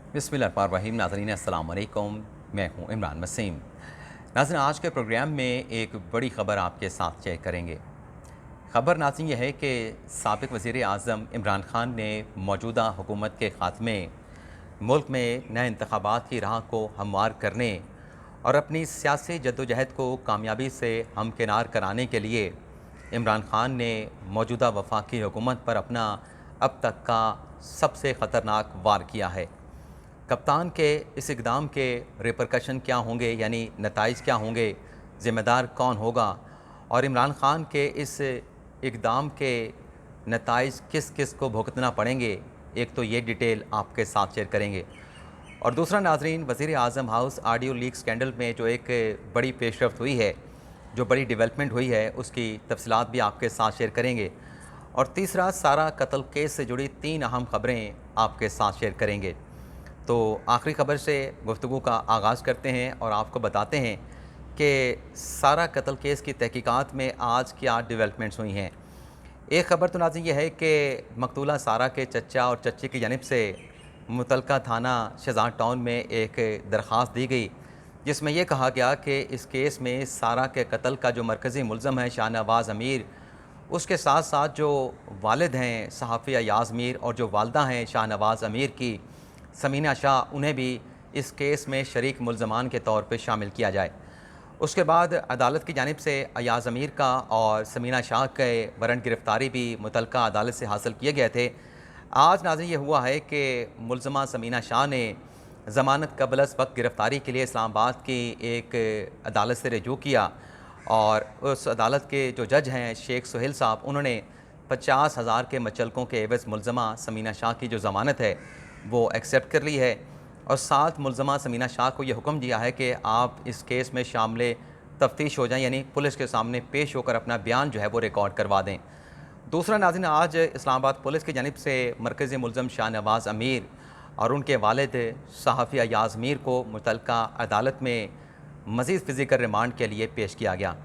बिस्मिल्लाहिर्रहमानिर्रहीम। नाज़रीन अस्सलाम वालेकुम, मैं हूँ इमरान वसीम। नाज़रीन, आज के प्रोग्राम में एक बड़ी ख़बर आपके साथ शेयर करेंगे। ख़बर नाज़रीन यह है कि साबिक़ वज़ीर आज़म इमरान ख़ान ने मौजूदा हुकूमत के ख़ात्मे, मुल्क में नए इंतख़ाबात की राह को हमवार करने और अपनी सियासी जद्दोजहद को कामयाबी से हमकिनार कराने के लिए इमरान ख़ान ने मौजूदा वफ़ाक़ी हुकूमत पर अपना अब तक का सबसे ख़तरनाक वार किया है। कप्तान के इस इक़दाम के रिपरकशन क्या होंगे, यानी नताइज क्या होंगे, ज़िम्मेदार कौन होगा और इमरान ख़ान के इस इक़दाम के नताइज किस किस को भुगतना पड़ेंगे, एक तो ये डिटेल आपके साथ शेयर करेंगे। और दूसरा नाज़रीन, वज़ीर आज़म हाउस ऑडियो लीक स्कैंडल में जो एक बड़ी पेशरफ्त हुई है, जो बड़ी डेवलपमेंट हुई है, उसकी तफसीलात भी आपके साथ शेयर करेंगे। और तीसरा, सारा कत्ल केस से जुड़ी 3 अहम ख़बरें आपके साथ शेयर करेंगे। तो आखिरी खबर से गुफ्तगू का आगाज़ करते हैं और आपको बताते हैं कि सारा कत्ल केस की तहकीकात में आज क्या डेवलपमेंट्स हुई हैं। एक ख़बर तो नाज़रीन ये है कि मकतूला सारा के चचा और चच्ची की जानिब से मुतलका थाना शहजाद टाउन में एक दरख्वास्त दी गई, जिसमें यह कहा गया कि इस केस में सारा के कत्ल का जो मरकज़ी मुल्ज़म है शाहनवाज़ अमीर, उसके साथ साथ जो वालिद हैं सहाफ़ी अयाज़ मीर और जो वालदा हैं शाहनवाज़ अमीर की समीना शाह, उन्हें भी इस केस में शरीक मुल्ज़मान के तौर पे शामिल किया जाए। उसके बाद अदालत की जानिब से अयाज़ अमीर का और समीना शाह के वारंट गिरफ़्तारी भी मुतलका अदालत से हासिल किए गए थे। आज नाज़रीन ये हुआ है कि मुल्ज़मा समीना शाह ने ज़मानत क़ब्ल अज़ वक़्त गिरफ़्तारी के लिए इस्लामाबाद की एक अदालत से रजू किया और उस अदालत के जो जज हैं शेख सुहेल साहब, उन्होंने 50,000 के मचलकों के एवज़ मुल्ज़मा समीना शाह की जो ज़मानत है वो एक्सेप्ट कर ली है और साथ मुल्ज़मा समीना शाह को ये हुक्म दिया है कि आप इस केस में शामिल तफ्तीश हो जाएँ, यानी पुलिस के सामने पेश होकर अपना बयान जो है वो रिकॉर्ड करवा दें। दूसरा नाज़रीन, आज इस्लामाबाद पुलिस की जानिब से मरकज़ी मुल्ज़म शाहनवाज़ अमीर और उनके वालिद सहाफ़ी अयाज़ मीर को मुतलका अदालत में मज़ीद फ़िज़िकल रिमांड के लिए पेश किया गया।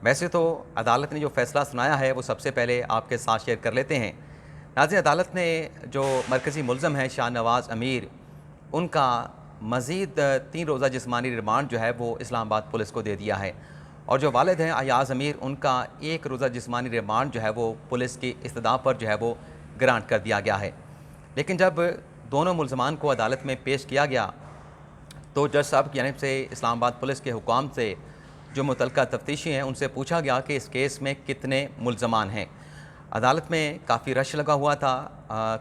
वैसे तो अदालत ने जो फ़ैसला सुनाया है वो सबसे पहले आपके साथ शेयर कर लेते हैं। नाज़रीन, अदालत ने जो मरकज़ी मुल्ज़म है शाहनवाज़ अमीर, उनका मज़ीद 3 रोज़ा जिस्मानी रिमांड जो है वो इस्लामाबाद पुलिस को दे दिया है और जो वालिद हैं अयाज़ अमीर, उनका 1 रोज़ा जिस्मानी रिमांड जो है वो पुलिस की इस्तदा पर जो है वो ग्रांट कर दिया गया है। लेकिन जब दोनों मुल्ज़मान को अदालत में पेश किया गया तो जज साहब की जानिब से इस्लामाबाद पुलिस के हुकाम से जो मुतलका तफ्तीशी हैं उनसे पूछा गया कि इस केस में कितने मुल्ज़मान हैं। अदालत में काफ़ी रश लगा हुआ था,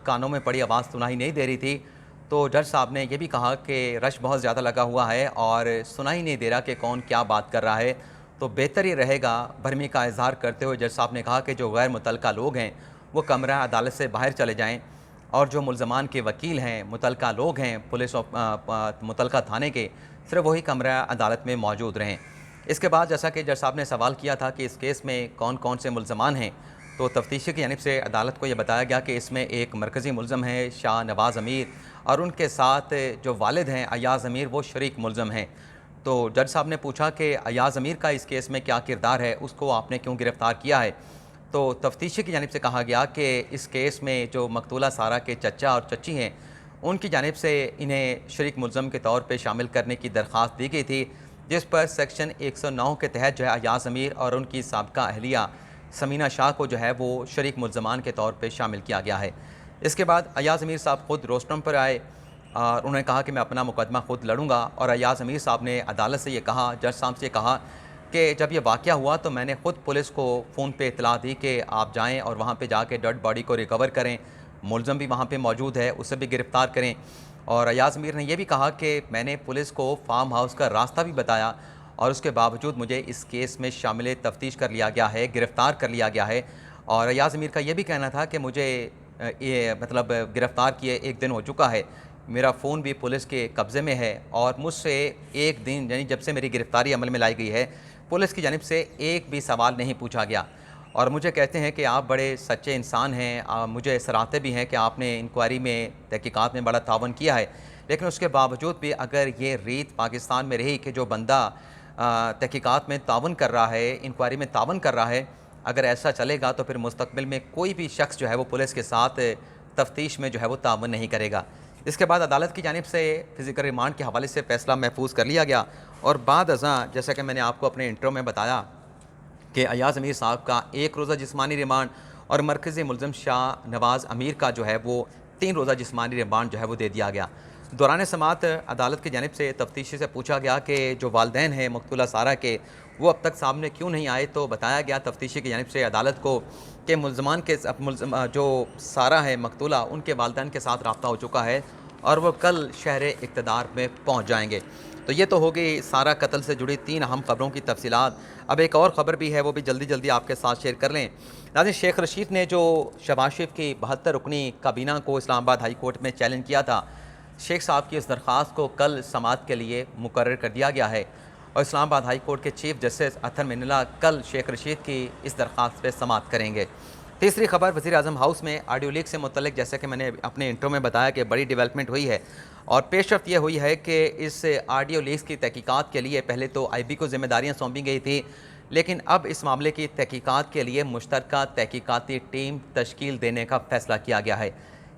कानों में पड़ी आवाज़ सुनाई नहीं दे रही थी, तो जज साहब ने यह भी कहा कि रश बहुत ज़्यादा लगा हुआ है और सुनाई नहीं दे रहा कि कौन क्या बात कर रहा है, तो बेहतर ये रहेगा। भरमी का इज़हार करते हुए जज साहब ने कहा कि जो गैर मुतलका लोग हैं वो कमरा अदालत से बाहर चले जाएँ और जो मुल्ज़मान के वकील हैं, मुतलका लोग हैं पुलिस मुतलका थाने के, सिर्फ वही कमरा अदालत में मौजूद रहें। इसके बाद जैसा कि जज साहब ने सवाल किया था कि इस केस में कौन कौन से मुल्ज़मान हैं, तो तफ्तीशी की जानिब से अदालत को यह बताया गया कि इसमें एक मरकज़ी मुल्ज़म है शाहनवाज़ अमीर और उनके साथ जो वालिद हैं अयाज़ अमीर, वो शरीक मुल्ज़म हैं। तो जज साहब ने पूछा कि अयाज़ अमीर का इस केस में क्या किरदार है, उसको आपने क्यों गिरफ़्तार किया है। तो तफ्तीशी की जानिब से कहा गया कि इस केस में जो मकतूला सारा के चचा और चच्ची हैं, उनकी जानिब से इन्हें शरीक मुल्ज़म के तौर पर शामिल करने की दरख्वास्त दी गई थी, जिस पर सेक्शन 109 के तहत जो है अयाज़ अमीर और उनकी साबका अहलिया समीना शाह को जो है वो शरीक मुल्ज़मान के तौर पे शामिल किया गया है। इसके बाद अयाज़ अमीर साहब ख़ुद रोस्टम पर आए और उन्होंने कहा कि मैं अपना मुकदमा ख़ुद लड़ूंगा और अयाज़ अमीर साहब ने अदालत से ये कहा, जज साहब से कहा कि जब ये वाक़या हुआ तो मैंने ख़ुद पुलिस को फ़ोन पे इत्तला दी कि आप जाएँ और वहाँ पे जाके डेड बॉडी को रिकवर करें, मुल्ज़म भी वहाँ पे मौजूद है, उसे भी गिरफ़्तार करें। और अयाज़ अमीर ने यह भी कहा कि मैंने पुलिस को फार्म हाउस का रास्ता भी बताया और उसके बावजूद मुझे इस केस में शामिल तफ्तीश कर लिया गया है, गिरफ़्तार कर लिया गया है। और अयाज़ अमीर का ये भी कहना था कि मुझे ये मतलब गिरफ़्तार किए 1 दिन हो चुका है, मेरा फ़ोन भी पुलिस के कब्ज़े में है और मुझसे 1 दिन, यानी जब से मेरी गिरफ़्तारी अमल में लाई गई है, पुलिस की जानिब से एक भी सवाल नहीं पूछा गया और मुझे कहते हैं कि आप बड़े सच्चे इंसान हैं। मुझे सराहते भी हैं कि आपने इंक्वायरी में, तहकीकात में बड़ा तावन किया है, लेकिन उसके बावजूद भी अगर ये रीत पाकिस्तान में रही कि जो बंदा तहकीकात में तावन कर रहा है, इंक्वायरी में तावन कर रहा है, अगर ऐसा चलेगा तो फिर मुस्तकबिल में कोई भी शख्स जो है वो पुलिस के साथ तफ्तीश में जो है वो तावन नहीं करेगा। इसके बाद अदालत की जानिब से फ़िज़िकल रिमांड के हवाले से फ़ैसला महफूज कर लिया गया और बाद अज़ां जैसा कि मैंने आपको अपने इंट्रो में बताया कि अयाज़ अमीर साहब का 1 रोज़ा जिस्मानी रिमांड और मरकज़ी मुलज़म शाह नवाज़ अमीर का जो है वो 3 रोज़ा जिस्मानी रिमांड जो है वो दे दिया गया। दौरान समाअत अदालत की जानिब से तफ्तीशी से पूछा गया कि जो वालिदैन हैं मकतूला सारा के, वो अब तक सामने क्यों नहीं आए, तो बताया गया तफ्तीशी की जानिब से अदालत को कि मुलज़मान के जो सारा है मकतूला, उनके वालिदैन के साथ रब्ता हो चुका है और वो कल शहर इक़्तिदार में पहुँच जाएँगे। तो ये तो हो गई सारा कत्ल से जुड़ी 3 अहम ख़बरों की तफसीलात। अब एक और ख़बर भी है, वो भी जल्दी जल्दी आपके साथ शेयर कर लें। नाज़रीन, शेख रशीद ने जो शहबाज शरीफ की 72 रुकनी काबीना को इस्लामाबाद हाई कोर्ट में चैलेंज किया था, शेख साहब की इस दरख्वास्त को कल समाअत के लिए मुकर्रर कर दिया गया है और इस्लामाबाद हाई कोर्ट के चीफ जस्टिस अतर मिन्नल्ला कल शेख रशीद की इस दरख्वास्त पर समाअत करेंगे। तीसरी खबर, वज़ीर आज़म हाउस में ऑडियो लीक से मुतल्लिक़ जैसे कि मैंने अपने इंट्रो में बताया कि बड़ी डेवलपमेंट हुई है और पेशरफ्त ये हुई है कि इस ऑडियो लीक्स की तहकीकात के लिए पहले तो IB को ज़िम्मेदारियाँ सौंपी गई थी, लेकिन अब इस मामले की तहकीकात के लिए मुश्तरका तहकीकाती टीम तश्कील देने का फ़ैसला किया गया है।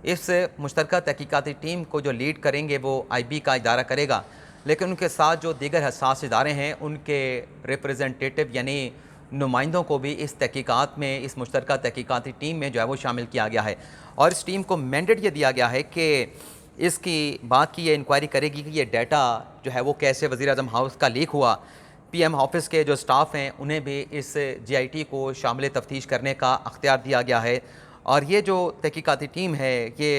इस मुश्तरका तहकीकाती टीम को जो लीड करेंगे वो IB का इदारा करेगा, लेकिन उनके साथ जो दीगर हसास इदारे हैं उनके रिप्रेजेंटेटिव यानी नुमाइंदों को भी इस तहकीकात में, इस मुश्तरका तहकीकाती टीम में जो है वो शामिल किया गया है और इस टीम को मैंडेट ये दिया गया है कि इसकी बात की ये इंक्वायरी करेगी कि ये डाटा जो है वो कैसे वज़ीर आज़म हाउस का लीक हुआ। PM ऑफिस के जो स्टाफ हैं उन्हें भी इस GIT को शामिल तफ्तीश करने का अख्तियार दिया गया है और ये जो तहकीकाती टीम है ये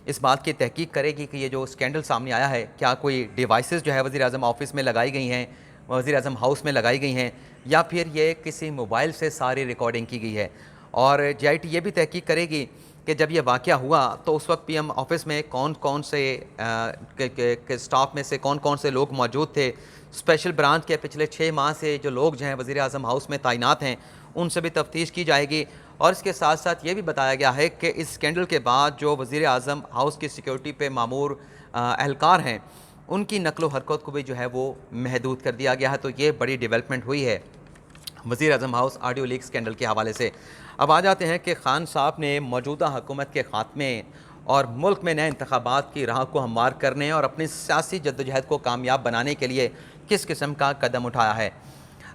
इस बात की तहकीक करेगी कि ये जो स्कैंडल सामने आया है, क्या कोई डिवाइसेस जो है वज़ीर आज़म ऑफिस में लगाई गई हैं, वज़ीर आज़म हाउस में लगाई गई हैं, या फिर ये किसी मोबाइल से सारी रिकॉर्डिंग की गई है। और GIT ये भी तहकीक करेगी कि जब ये वाक़या हुआ तो उस वक्त PM ऑफिस में कौन कौन से स्टाफ में से कौन कौन से लोग मौजूद थे। स्पेशल ब्रांच के पिछले 6 माह से जो लोग जो हैं वज़ीर आज़म हाउस में तैनात हैं, उनसे भी तफ्तीश की जाएगी और इसके साथ साथ ये भी बताया गया है कि इस स्कैंडल के बाद जो वज़ीर आज़म हाउस की सिक्योरिटी पे मामूर एहलकार हैं, उनकी नकलो हरकत को भी जो है वो महदूद कर दिया गया है। तो ये बड़ी डेवलपमेंट हुई है वज़ीर आज़म हाउस ऑडियो लीक स्कैंडल के हवाले से। अब आ जाते हैं कि खान साहब ने मौजूदा हुकूमत के ख़ात्मे और मुल्क में नए इंतखाबात की राह को हमवार करने और अपनी सियासी जद्दोजहद को कामयाब बनाने के लिए किस किस्म का कदम उठाया है।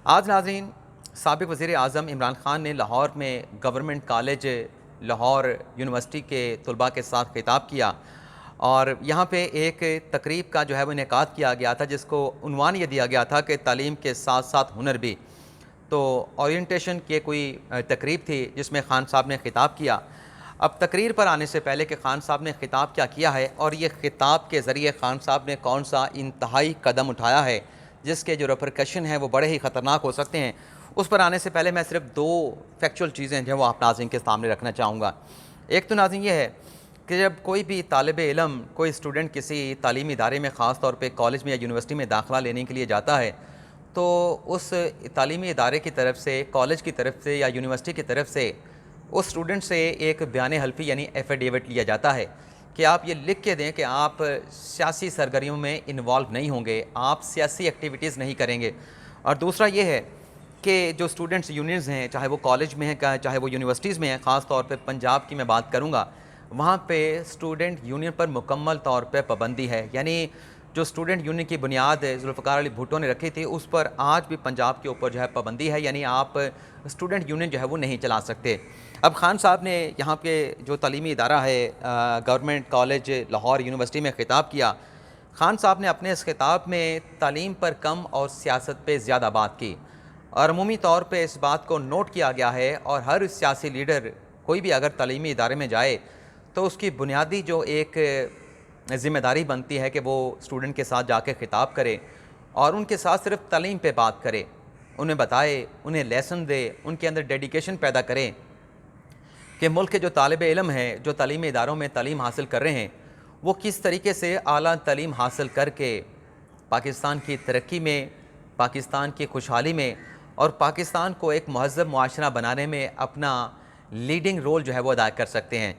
आज नाज़रीन, साबिक़ वज़ीर आज़म इमरान खान ने लाहौर में गवर्नमेंट कॉलेज लाहौर यूनिवर्सिटी के तलबा के साथ खिताब किया और यहाँ पे एक तकरीब का जो है वो इनेकाद किया गया था, जिसको उन्वान ये दिया गया था कि तालीम के साथ साथ हुनर भी। तो ओरिएंटेशन की कोई तकरीब थी जिसमें खान साहब ने खिताब किया। अब तकरीर पर आने से पहले कि खान साहब ने खिताब क्या किया है और ये खिताब के ज़रिए खान साहब ने कौन सा इंतहाई कदम उठाया है जिसके जो रिपरकशन हैं वो बड़े ही ख़तरनाक हो सकते हैं, उस पर आने से पहले मैं सिर्फ 2 फैक्चुअल चीज़ें जो वो आप नाज़रीन के सामने रखना चाहूँगा। एक तो नाज़रीन ये है कि जब कोई भी तालिब इल्म, कोई स्टूडेंट किसी तालीमी इदारे में, ख़ास तौर पे कॉलेज में या यूनिवर्सिटी में दाखिला लेने के लिए जाता है, तो उस तालीमी इदारे की तरफ से, कॉलेज की तरफ से या यूनिवर्सिटी की तरफ से उस स्टूडेंट से एक बयान हल्फी यानी एफिडेविट लिया जाता है कि आप ये लिख के दें कि आप सियासी सरगर्मियों में इन्वॉल्व नहीं होंगे, आप सियासी एक्टिविटीज़ नहीं करेंगे। और दूसरा ये है कि जो स्टूडेंट्स यूनियंस हैं, चाहे वो कॉलेज में हैं, चाहे वो यूनिवर्सिटीज़ में हैं, ख़ास तौर पे पंजाब की मैं बात करूँगा, वहाँ पे स्टूडेंट यूनियन पर मुकम्मल तौर पे पाबंदी है। यानी जो स्टूडेंट यूनियन की बुनियाद जुल्फ़िकार अली भुट्टो ने रखी थी, उस पर आज भी पंजाब के ऊपर जो है पाबंदी है, यानी आप स्टूडेंट यूनियन जो है वो नहीं चला सकते। अब खान साहब ने यहाँ पे जो तालीमी इदारा है गवर्नमेंट कॉलेज लाहौर यूनिवर्सिटी में ख़िताब किया। खान साहब ने अपने इस खिताब में तालीम पर कम और सियासत पे ज़्यादा बात की और अमूमी तौर पे इस बात को नोट किया गया है और हर सियासी लीडर कोई भी अगर तालीमी इदारे में जाए तो उसकी बुनियादी जो एक ज़िम्मेदारी बनती है कि वो स्टूडेंट के साथ जाके ख़िताब करे और उनके साथ सिर्फ तालीम पे बात करे, उन्हें बताए, उन्हें लेसन दे, उनके अंदर डेडिकेशन पैदा करें कि मुल्क के जो तालिब इल्म हैं, जो तालीमी इदारों में तालीम हासिल कर रहे हैं, वो किस तरीके से आला तालीम हासिल करके पाकिस्तान की तरक्की में, पाकिस्तान की खुशहाली में और पाकिस्तान को एक महज़्ज़ब मुआशरा बनाने में अपना लीडिंग रोल जो है वो अदा कर सकते हैं।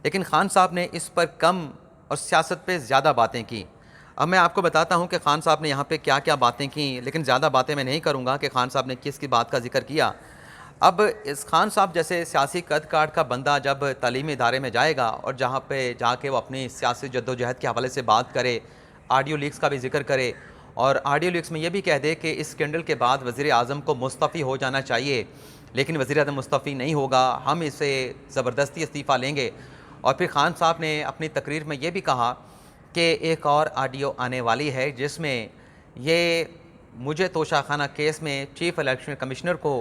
लेकिन खान साहब ने इस पर कम और सियासत पे ज़्यादा बातें की। अब मैं आपको बताता हूँ कि खान साहब ने यहाँ पे क्या क्या बातें की, लेकिन ज़्यादा बातें मैं नहीं करूँगा कि खान साहब ने किस की बात का जिक्र किया। अब इस खान साहब जैसे सियासी कद काठ का बंदा जब तालीमी इदारे में जाएगा और जहाँ पे जाके वो अपनी सियासी जद्दोजहद के हवाले से बात करे, ऑडियो लीक्स का भी जिक्र करे और ऑडियो लीक्स में ये भी कह दे कि इस स्कैंडल के बाद वज़ीर आज़म को मुस्तफ़ी हो जाना चाहिए, लेकिन वज़ीर आज़म मुस्तफ़ी नहीं होगा, हम इसे ज़बरदस्ती इस्तीफ़ा लेंगे। और फिर खान साहब ने अपनी तकरीर में ये भी कहा कि एक और ऑडियो आने वाली है जिसमें ये मुझे तोशाखाना केस में चीफ इलेक्शन कमिश्नर को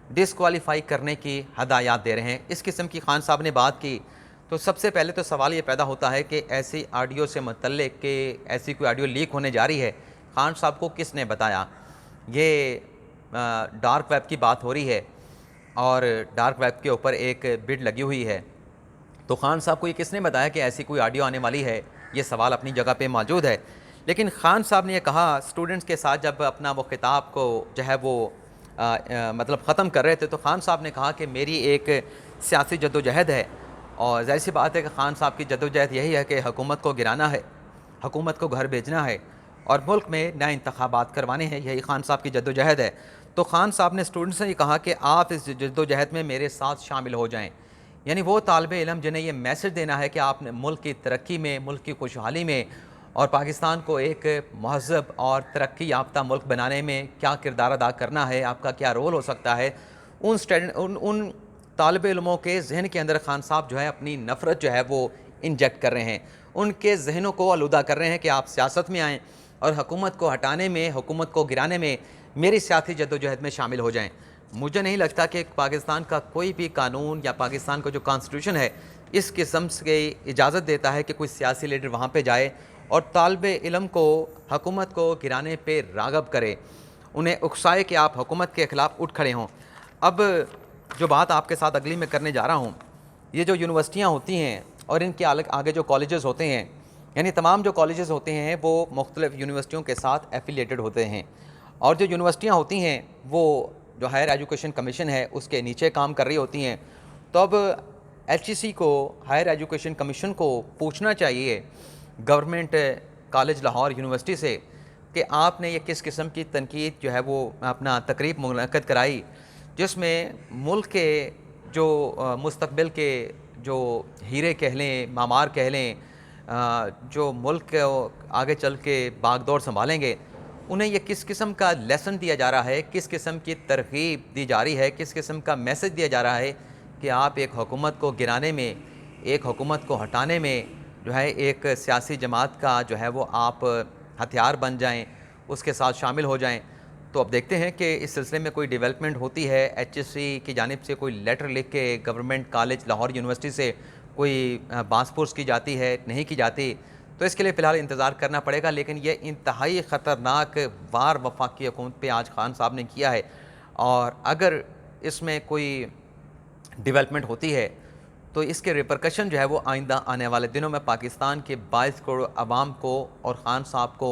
डिसक्वालीफाई करने की हदायत दे रहे हैं। इस किस्म की खान साहब ने बात की तो सबसे पहले तो सवाल ये पैदा होता है कि ऐसी ऑडियो से मुतल्लिक़ कि ऐसी कोई ऑडियो लीक होने जा रही है, खान साहब को किसने बताया? ये डार्क वेब की बात हो रही है और डार्क वेब के ऊपर एक बिड लगी हुई है, तो खान साहब को ये किसने बताया कि ऐसी कोई ऑडियो आने वाली है? ये सवाल अपनी जगह पे मौजूद है। लेकिन खान साहब ने ये कहा स्टूडेंट्स के साथ जब अपना वो खिताब को जो है वो मतलब ख़त्म कर रहे थे, तो खान साहब ने कहा कि मेरी एक सियासी जद्दोजहद है और ज़ाहिर सी बात है कि खान साहब की जद्दोजहद यही है कि हुकूमत को गिराना है, हुकूमत को घर भेजना है और मुल्क में नए इंतखाबात करवाने हैं, यही खान साहब की जद्दोजहद है। तो खान साहब ने स्टूडेंट्स से ये कहा कि आप इस जद्दोजहद में मेरे साथ शामिल हो जाएँ। यानी वो तालिब इल्म जिन्हें ये मैसेज देना है कि आपने मुल्क की तरक्की में, मुल्क की खुशहाली में और पाकिस्तान को एक महज़ब और तरक्की याफ्ता मुल्क बनाने में क्या किरदार अदा करना है, आपका क्या रोल हो सकता है, उन तालिब इल्मों के जहन के अंदर खान साहब जो है अपनी नफ़रत जो है वो इंजेक्ट कर रहे हैं, उनके जहनों को आलूदा कर रहे हैं कि आप सियासत में आएँ और हुकूमत को हटाने में, हुकूमत को गिराने में मेरी सियासी जद्दोजहद में शामिल हो जाएँ। मुझे नहीं लगता कि पाकिस्तान का कोई भी कानून या पाकिस्तान का जो कॉन्स्टिट्यूशन है इस किस्म से इजाज़त देता है कि कोई सियासी लीडर वहाँ पे जाए और तालिबे इल्म को, हुकूमत को गिराने पे राग़ब करे, उन्हें उकसाए कि आप हुकूमत के ख़िलाफ़ उठ खड़े हों। अब जो बात आपके साथ अगली में करने जा रहा हूँ, ये जो यूनिवर्सिटियाँ होती हैं और इनके आगे जो कॉलेजेस होते हैं, यानी तमाम जो कॉलेजेस होते हैं वो मुख्तलिफ़ यूनिवर्सिटियों के साथ एफिलिएटेड होते हैं और जो यूनिवर्सिटियाँ होती हैं वो जो हायर एजुकेशन कमीशन है उसके नीचे काम कर रही होती हैं। तो अब एचईसी को, हायर एजुकेशन कमीशन को पूछना चाहिए गवर्नमेंट कॉलेज लाहौर यूनिवर्सिटी से कि आपने ये किस किस्म की तनकीद जो है वो अपना तकरीब मुनक़्क़द कराई जिसमें मुल्क के जो मुस्तक़बिल के जो हीरे कह लें, मामार कह लें, जो मुल्क को आगे चल के बागडोर संभालेंगे, उन्हें ये किस किस्म का लेसन दिया जा रहा है, किस किस्म की तरग़ीब दी जा रही है, किस किस्म का मैसेज दिया जा रहा है कि आप एक हुकूमत को गिराने में, एक हुकूमत को हटाने में जो है एक सियासी जमात का जो है वो आप हथियार बन जाएं, उसके साथ शामिल हो जाएं। तो अब देखते हैं कि इस सिलसिले में कोई डेवलपमेंट होती है, एचएससी की जानिब से कोई लेटर लिख के गवर्नमेंट कॉलेज लाहौर यूनिवर्सिटी से कोई बांसपुर्स की जाती है, नहीं की जाती, तो इसके लिए फ़िलहाल इंतज़ार करना पड़ेगा। लेकिन ये इंतहाई ख़तरनाक वार वफाकी हुकूमत पे आज खान साहब ने किया है और अगर इसमें कोई डेवलपमेंट होती है तो इसके रिपरकशन जो है वो आइंदा आने वाले दिनों में पाकिस्तान के 22 करोड़ आवाम को और ख़ान साहब को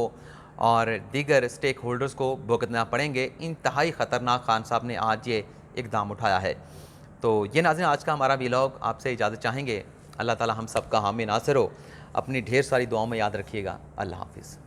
और दीगर स्टेक होल्डर्स को भुगतना पड़ेंगे। इंतहाई ख़तरनाक खान साहब ने आज ये इक़दाम उठाया है। तो ये नाज़रीन आज का हमारा व्लॉग, आपसे इजाज़त चाहेंगे। अल्लाह ताला हम सब का हामी नासिर हो। अपनी ढेर सारी दुआओं में याद रखिएगा। अल्लाह हाफ़िज़।